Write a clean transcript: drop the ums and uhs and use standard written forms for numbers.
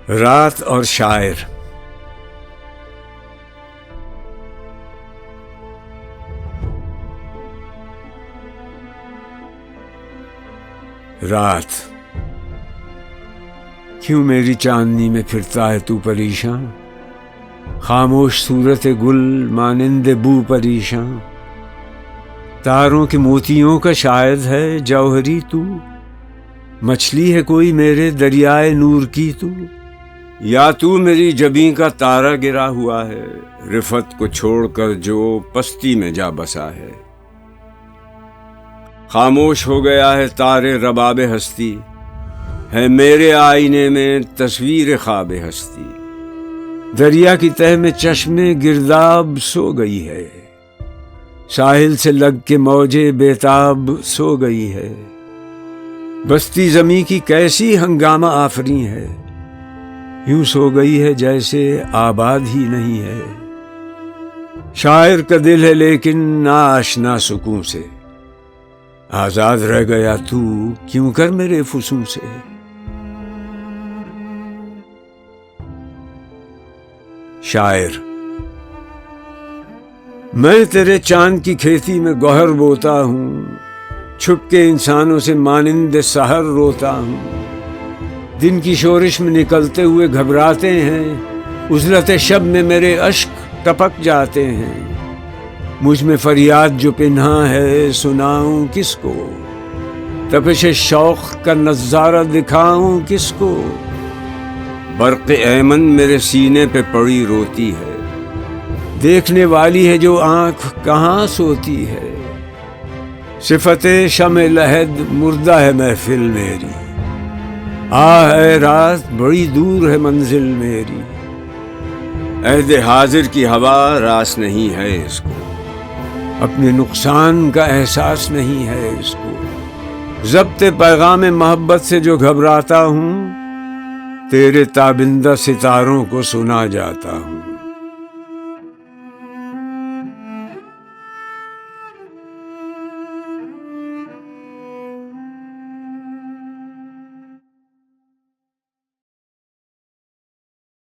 رات اور شاعر. رات کیوں میری چاندنی میں پھرتا ہے تو پریشاں، خاموش صورت گل مانند بو پریشاں. تاروں کے موتیوں کا شاید ہے جوہری تو، مچھلی ہے کوئی میرے دریائے نور کی تو، یا تو میری جبیں کا تارا گرا ہوا ہے، رفت کو چھوڑ کر جو پستی میں جا بسا ہے. خاموش ہو گیا ہے تارے رباب ہستی، ہے میرے آئینے میں تصویر خواب ہستی. دریا کی تہ میں چشمے گرداب سو گئی ہے، ساحل سے لگ کے موجے بیتاب سو گئی ہے. بستی زمیں کی کیسی ہنگامہ آفری ہے، یوں سو گئی ہے جیسے آباد ہی نہیں ہے. شاعر کا دل ہے لیکن نا آشنا سکون سے، آزاد رہ گیا تو کیوں کر میرے فسوں سے. شاعر. میں تیرے چاند کی کھیتی میں گوہر بوتا ہوں، چھپ کے انسانوں سے مانند سحر روتا ہوں. دن کی شورش میں نکلتے ہوئے گھبراتے ہیں، عزلت شب میں میرے اشک ٹپک جاتے ہیں. مجھ میں فریاد جو پنہاں ہے سناؤں کس کو، تپش شوق کا نظارہ دکھاؤں کس کو. برق ایمن میرے سینے پہ پڑی روتی ہے، دیکھنے والی ہے جو آنکھ کہاں سوتی ہے. صفت شمع لہد مردہ ہے محفل میری، اے رات بڑی دور ہے منزل میری. عہد حاضر کی ہوا راس نہیں ہے اس کو، اپنے نقصان کا احساس نہیں ہے اس کو. ضبط پیغام محبت سے جو گھبراتا ہوں، تیرے تابندہ ستاروں کو سنا جاتا ہوں.